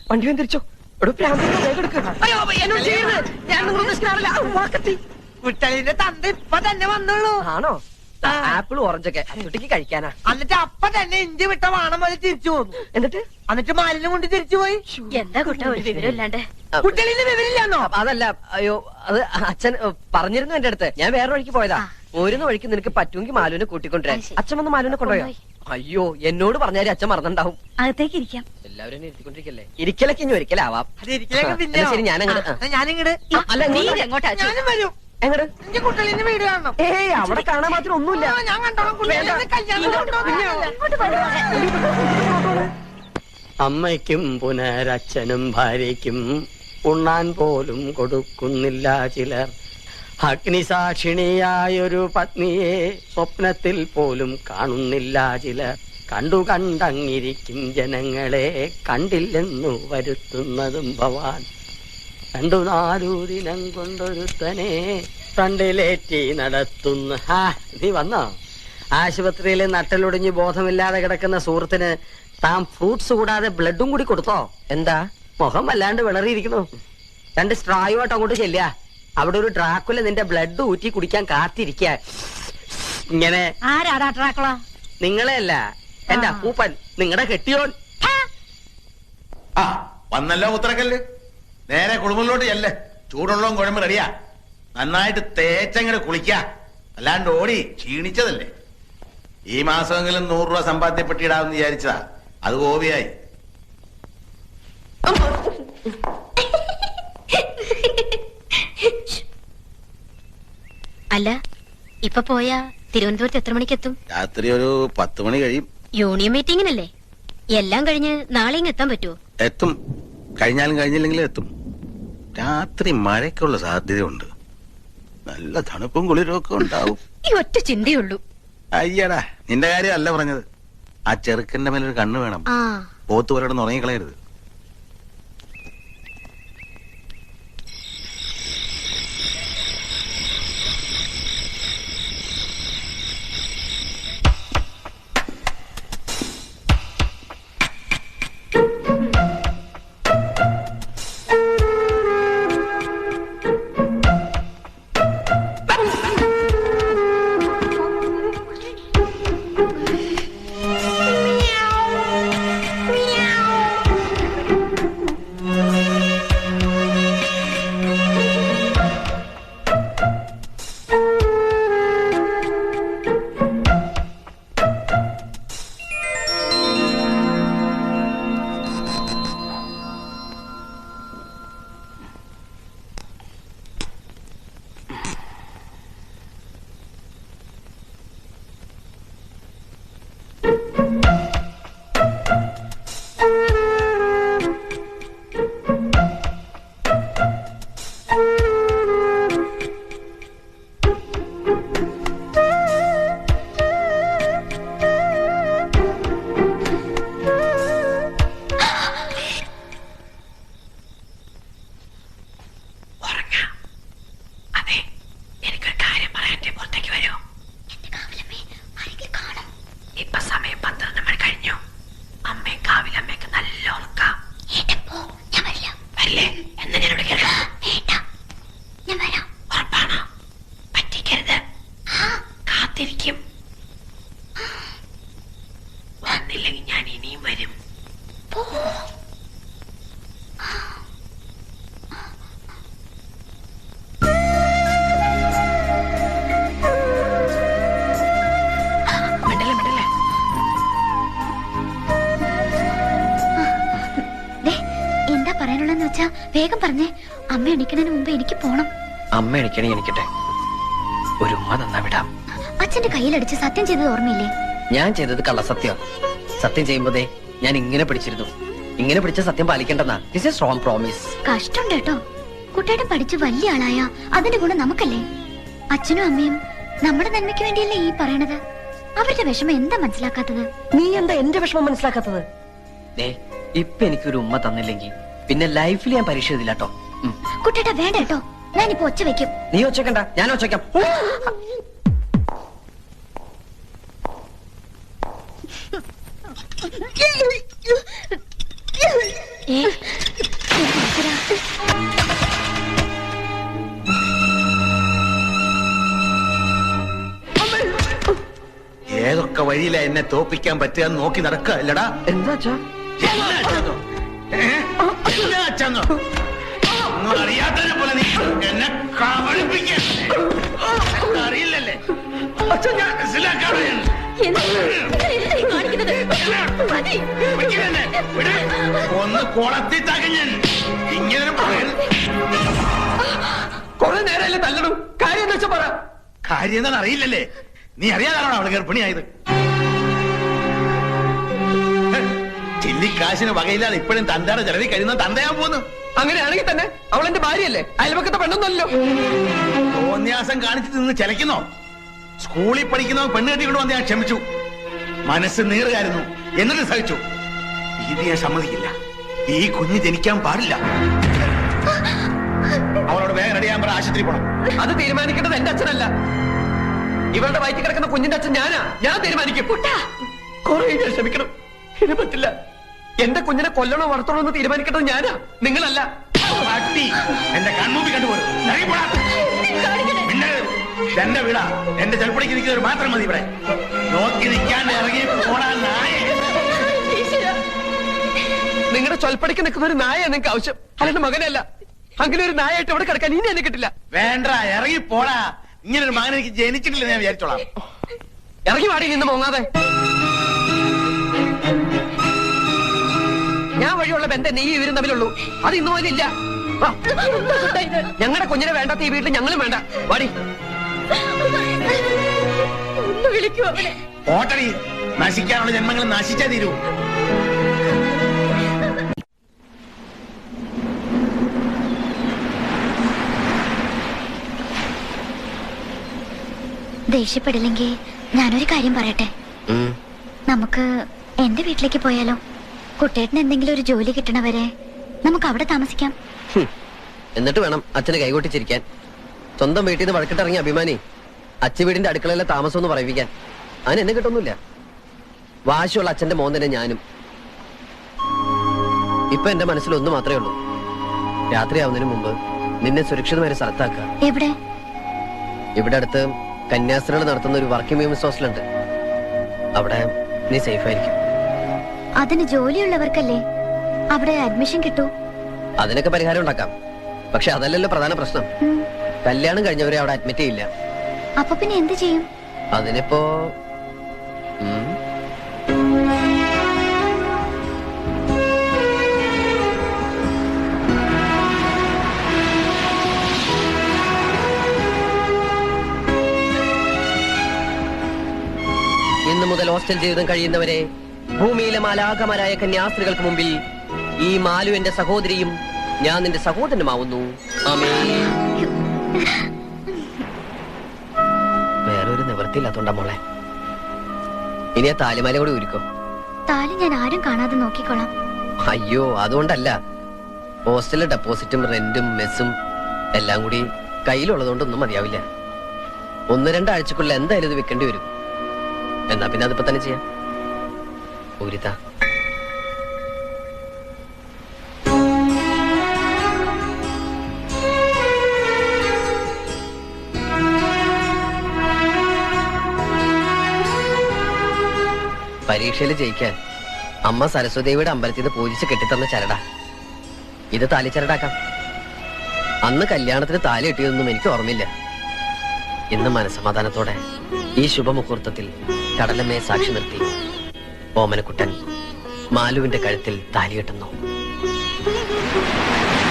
വണ്ടി തിരിച്ചോ കുട്ടലിന്റെ തന്ത ഇപ്പൊ തന്നെ വന്നുള്ളൂ. ആണോ? ആപ്പിൾ ഓറഞ്ചൊക്കെ കുട്ടിക്ക് കഴിക്കാനാ. എന്നിട്ട് അപ്പൊ തന്നെ ഇഞ്ചി വിട്ട വാണം പോലെ തിരിച്ചു പോന്നു. എന്നിട്ട് മാലിന്യം കൊണ്ട് തിരിച്ചു പോയി. എന്താ കുട്ട ഒരു വിവരമില്ലാണ്ട്? കുട്ടലിന് വിവരമില്ലാന്നോ? അതല്ല, അയ്യോ അത് അച്ഛൻ പറഞ്ഞിരുന്നു എന്റെ അടുത്ത്. ഞാൻ വേറെ വഴിക്ക് പോയതാ. പോരുന്ന വഴിക്ക് നിനക്ക് പറ്റുമെങ്കിൽ മാലുവിനെ കൂട്ടിക്കൊണ്ടുവരാൻ. അച്ഛൻ വന്ന് മാലുവിനെ കൊണ്ടുപോയോ? അയ്യോ എന്നോട് പറഞ്ഞാലും അച്ഛൻ മറന്നുണ്ടാവും. അകത്തേക്ക് ഇരിക്കാം. എല്ലാവരും ഇരുത്തിക്കൊണ്ടിരിക്കല്ലേ? ഇരിക്കലൊക്കെ ഇനി ഒരിക്കലാവാം. ശരി ഞാനിങ്ങട് അല്ല എങ്ങോട്ടാ? ഞാനും വരും. എങ്ങട്? എന്റെ കുട്ടലിന്റെ വീട് കാണണം. ഏയ് അവിടെ കാണാൻ മാത്രം ഒന്നുമില്ല. ഞാൻ കണ്ടോളാം. അമ്മയ്ക്കും പുനരച്ഛനും ഭാര്യയ്ക്കും ഉണ്ണാൻ പോലും കൊടുക്കുന്നില്ല ചിലർ. അഗ്നിസാക്ഷിണിയായൊരു പത്നിയെ സ്വപ്നത്തിൽ പോലും കാണുന്നില്ല ചിലർ. കണ്ടങ്ങിരിക്കും ജനങ്ങളെ കണ്ടില്ലെന്നു വരുത്തുന്നതും ഭവാൻ. 2-4 ദിനം കൊണ്ടൊരുത്തനെ ഫ്രണ്ടിലേറ്റി നടത്തുന്ന. നീ വന്നോ? ആശുപത്രിയിൽ നട്ടലൊടിഞ്ഞ് ബോധമില്ലാതെ കിടക്കുന്ന സുഹൃത്തിന് താൻ ഫ്രൂട്ട്സ് കൂടാതെ ബ്ലഡും കൂടി കൊടുത്തോ? എന്താ മുഖം വല്ലാണ്ട് വിളറിയിരിക്കുന്നു. 2 സ്ട്രായുമായിട്ട് അങ്ങോട്ട് ചെല്ലുക. അവിടെ ഒരു ഡ്രാക്കുല നിന്റെ ബ്ലഡ് ഊറ്റി കുടിക്കാൻ കാത്തിരിക്ക. ഇങ്ങനെ ആരാടാ ഡ്രാക്കുള? നിങ്ങളെ അല്ല, എന്റെ അപ്പൂപ്പൻ, നിങ്ങളുടെ കെട്ടിയോൻ. വന്നല്ലോ ഉത്തരക്കല്ല്. നേരെ കുളിമുറിലോട്ട് ചെല്ല്. ചൂടുള്ളതും കുഴമ്പ് റെഡിയാ. നന്നായിട്ട് തേച്ചങ്ങട് കുളിക്ക. അല്ലാണ്ട് ഓടി ക്ഷീണിച്ചതല്ലേ. ഈ മാസമെങ്കിലും 100 രൂപ സമ്പാദ്യപ്പെട്ടിടാമെന്ന് വിചാരിച്ചതാ. അത് ഗോപിയായി. അല്ല, ഇപ്പൊ പോയാ തിരുവനന്തപുരത്ത് എത്ര മണിക്കെത്തും? രാത്രി ഒരു 10 മണി കഴിയും. യൂണിയൻ മീറ്റിംഗിനല്ലേ? എല്ലാം കഴിഞ്ഞ് നാളെ എത്താൻ പറ്റുമോ? എത്തും. കഴിഞ്ഞാലും കഴിഞ്ഞില്ലെങ്കിലും എത്തും. രാത്രി മഴയ്ക്കുള്ള സാധ്യതയുണ്ട്. നല്ല തണുപ്പും കുളിരും ഒക്കെ ഉണ്ടാവും. ഈ ഒറ്റ ചിന്തയുള്ളൂ. അയ്യടാ, നിന്റെ കാര്യം അല്ല പറഞ്ഞത്. ആ ചെറുക്കന്റെ മേലൊരു കണ്ണ് വേണം. പോത്ത് പോലെ ഉറങ്ങിക്കളയരുത്. വേഗം പറഞ്ഞേ. അമ്മ എണിക്കുന്നതിന് മുമ്പ് എനിക്ക് പോണം. അമ്മ എണിക്കണേ എനിക്കട്ടെ. ഒരു ഉമ്മ തന്നാ വിടാം. അച്ഛന്റെ കയ്യിലടിച്ച് സത്യം ചെയ്തത് ഓർമ്മയില്ലേ? ഞാൻ ചെയ്തത് കള്ളസത്യം. സത്യം ചെയ്യുമ്പോഴേ ഞാൻ ഇങ്ങനെ പിടിച്ചിരുന്നു. ഇങ്ങനെ പിടിച്ച സത്യം പാലിക്കേണ്ടെന്നാ. This is strong promise. കഷ്ടം കേട്ടോ. കുട്ടിയുടെ പഠിച്ച് വലിയ ആളായ അതിന്റെ ഗുണം നമുക്കല്ലേ? അച്ഛനും അമ്മയും നമ്മുടെ നന്മയ്ക്ക് വേണ്ടിയല്ലേ ഈ പറയണത്. അവരുടെ വിഷമം എന്താ മനസ്സിലാക്കാത്തത്? നീ എന്താ എന്റെ വിഷമം മനസ്സിലാക്കാത്തത്? ഇപ്പൊ എനിക്കൊരു ഉമ്മ തന്നില്ലെങ്കിൽ പിന്നെ ലൈഫിൽ ഞാൻ പരീക്ഷ എഴുതില്ല കേട്ടോ. കുട്ടിയുടെ വേണ്ട കേട്ടോ. ഞാനിപ്പോ ഒച്ച വെക്കും. നീ ഒച്ചക്കണ്ട, ഞാൻ ഒച്ചയ്ക്കാം. ഏതൊക്കെ വഴിയില എന്നെ തോപ്പിക്കാൻ പറ്റുക നോക്കി നടക്കുക അല്ലടാ. എന്താ അച്ഛാ? ഒന്നും അറിയാത്തതിനെ പോലെ നീ എന്നെ കബളിപ്പിക്കാൻ അറിയില്ലല്ലേ? മനസ്സിലാക്കാതെ ഒന്ന് കുളത്തി തകഞ്ഞൻ ഇങ്ങനെ കൊറേ നേരമല്ലേ തല്ലണു. കാര്യം എന്താ വെച്ചാ പറ. കാര്യം എന്താണെന്ന് അറിയില്ലല്ലേ? നീ അറിയാതാണോ അവള് ഗർഭിണിയായത്? ചില്ലിക്കാശിന് വകയില്ലാതെ ഇപ്പോഴും തന്താടെ ചെലവിൽ കഴിയുന്ന തന്തയാൻ പോന്നു. അങ്ങനെയാണെങ്കിൽ തന്നെ അവൾ എന്റെ ഭാര്യയല്ലേ, അയൽപക്കത്തെ പെണ്ണൊന്നല്ലോ. തോന്യാസം കാണിച്ചിട്ട് നിന്ന് ചിലക്കുന്നോ? സ്കൂളിൽ പഠിക്കുന്നോ പെണ്ണ് കെട്ടിക്കൊണ്ട് വന്ന് ഞാൻ ക്ഷമിച്ചു. മനസ്സ് നീറുകായിരുന്നു, എന്നിട്ട് സഹിച്ചു. ഇത് ഞാൻ സമ്മതിക്കില്ല. ഈ കുഞ്ഞ് ജനിക്കാൻ പാടില്ല. അവളോട് വേഗം റെഡിയാൻ പറ, ആശുപത്രി പോണം. അത് തീരുമാനിക്കേണ്ടത് എന്റെ അച്ഛനല്ല. ഇവളുടെ വയറ്റിൽ കിടക്കുന്ന കുഞ്ഞിന്റെ അച്ഛൻ ഞാനാ. ഞാൻ തീരുമാനിക്കും. കുറെ ഞാൻ ക്ഷമിക്കണം, ഇത് പറ്റില്ല. എന്റെ കുഞ്ഞിനെ കൊല്ലണോ വളർത്തണോ എന്ന് തീരുമാനിക്കേണ്ടത് ഞാനാ, നിങ്ങളല്ല. എന്റെ കൺമുമ്പിൽ കണ്ടുപോലും എന്റെ വീടാ. എന്റെ ചെറുപ്പടിക്ക് നിൽക്കുന്നവർ മാത്രം മതി ഇവിടെ. നോക്കി നിൽക്കാൻ ഇറങ്ങി പോടാൻ നായ. നിങ്ങളുടെ ചൊൽപ്പടിക്ക് നിൽക്കുന്ന ഒരു നായ നിങ്ങൾക്ക് ആവശ്യം, അല്ലാണ്ട് മകനല്ല. അങ്ങനെ ഒരു നായായിട്ട് ഇവിടെ കിടക്കാൻ ഇനി എന്നെ കിട്ടില്ല. വേണ്ട, ഇറങ്ങി പോടാ. ഇങ്ങനൊരു മകൻ എനിക്ക് ജനിച്ചിട്ടില്ല, ഞാൻ വിചാരിച്ചോളാം. ഇറങ്ങി വാടി നിന്ന് മോങ്ങാതെ. ഞാൻ വഴിയുള്ള ബന്ധം നീ ഇവരും തമ്മിലുള്ളൂ, അത് ഇന്നു പോലും ഇല്ല. ഞങ്ങളുടെ കുഞ്ഞിനെ വേണ്ടാത്ത ഈ വീട്ടിൽ ഞങ്ങളും വേണ്ട. വാടി. ഓട്ടടി, നശിക്കാനുള്ള ജന്മങ്ങൾ നശിച്ചാ തീരൂ. ദേഷ്യപ്പെടില്ലെങ്കിൽ ഞാനൊരു കാര്യം പറയട്ടെ. നമുക്ക് എന്റെ വീട്ടിലേക്ക് പോയാലോ? കുട്ടേട്ടന് എന്തെങ്കിലും ഒരു ജോലി കിട്ടണവരെ നമുക്ക് അവിടെ താമസിക്കാം. എന്നിട്ട് വേണം അച്ഛന് കൈകൊട്ടിച്ചിരിക്കാൻ. സ്വന്തം വീട്ടിൽ നിന്ന് വഴക്കിട്ടിറങ്ങിയ അഭിമാനി അച്ഛ വീടിന്റെ അടുക്കളയിലെ താമസം എന്ന് പറയിപ്പിക്കാൻ. അതിന് എന്നെ കിട്ടൊന്നുമില്ല. വാശിയുള്ള അച്ഛന്റെ മോൻ തന്നെ ഞാനും. ഇപ്പൊ എന്റെ മനസ്സിൽ ഒന്ന് മാത്രമേ ഉള്ളൂ, രാത്രിയാവുന്നതിന് മുമ്പ് നിന്നെ സുരക്ഷിതമായ ഒരു സ്ഥലത്താക്കുക. എവിടെ? ഇവിടെ അടുത്ത് കന്യാസ്ത്രീകൾ നടത്തുന്ന ഒരു വർക്കിംഗ് വിമൻസ് ഹോസ്റ്റലുണ്ട്. അവിടെ നീ സേഫ് ആയിരിക്കും. അതിന് ജോലിയുള്ളവർക്കല്ലേ അവിടെ അഡ്മിഷൻ കിട്ടൂ. അതിനൊക്കെ പരിഹാരം ഉണ്ടാക്കാം. പക്ഷെ അതല്ലല്ലോ പ്രധാന പ്രശ്നം. കല്യാണം കഴിഞ്ഞവരെ അവിടെ അഡ്മിറ്റ് ചെയ്യില്ല. അപ്പൊ പിന്നെ എന്ത് ചെയ്യും? അതിനിപ്പോ ഇന്നു മുതൽ ഹോസ്റ്റൽ ജീവിതം കഴിയുന്നവരെ ഭൂമിയിലെ മാലാഖമാരായ കന്യാസ്ത്രീകൾക്ക് മുമ്പിൽ ഈ മാലു എന്റെ സഹോദരിയും ഞാൻ നിന്റെ സഹോദരനുമാവുന്നു. വേറൊരു നിവൃത്തിയില്ലാത്തോണ്ടാ മോളെ. ഇനി ആ താലിമാല കൂടി ഉരുക്കോ. താലി ഞാൻ ആരും കാണാതെ നോക്കിക്കോളാം. അയ്യോ, അതുകൊണ്ടല്ല. ഹോസ്റ്റലിലെ ഡെപ്പോസിറ്റും റെന്റും മെസ്സും എല്ലാം കൂടി കയ്യിലുള്ളതുകൊണ്ടൊന്നും മതിയാവില്ല. 1-2 ആഴ്ചക്കുള്ളിൽ എന്തായാലും ഇത് വെക്കേണ്ടി വരും. എന്നാ പിന്നെ അതിപ്പോ തന്നെ ചെയ്യാം. ഊരിതാ. പരീക്ഷയിൽ ജയിക്കാൻ അമ്മ സരസ്വതിയുടെ അമ്പലത്തിൽ നിന്ന് പൂജിച്ച് കെട്ടിത്തന്ന ചരടാ ഇത്. താലിച്ചരടാക്കാം. അന്ന് കല്യാണത്തിന് താലി കെട്ടിയതൊന്നും എനിക്ക് ഓർമ്മയില്ല. ഇന്ന് മനസ്സമാധാനത്തോടെ ഈ ശുഭമുഹൂർത്തത്തിൽ കടലമ്മയെ സാക്ഷി നിർത്തി ഓമനക്കുട്ടൻ മാലുവിന്റെ കഴുത്തിൽ താലി കെട്ടുന്നു.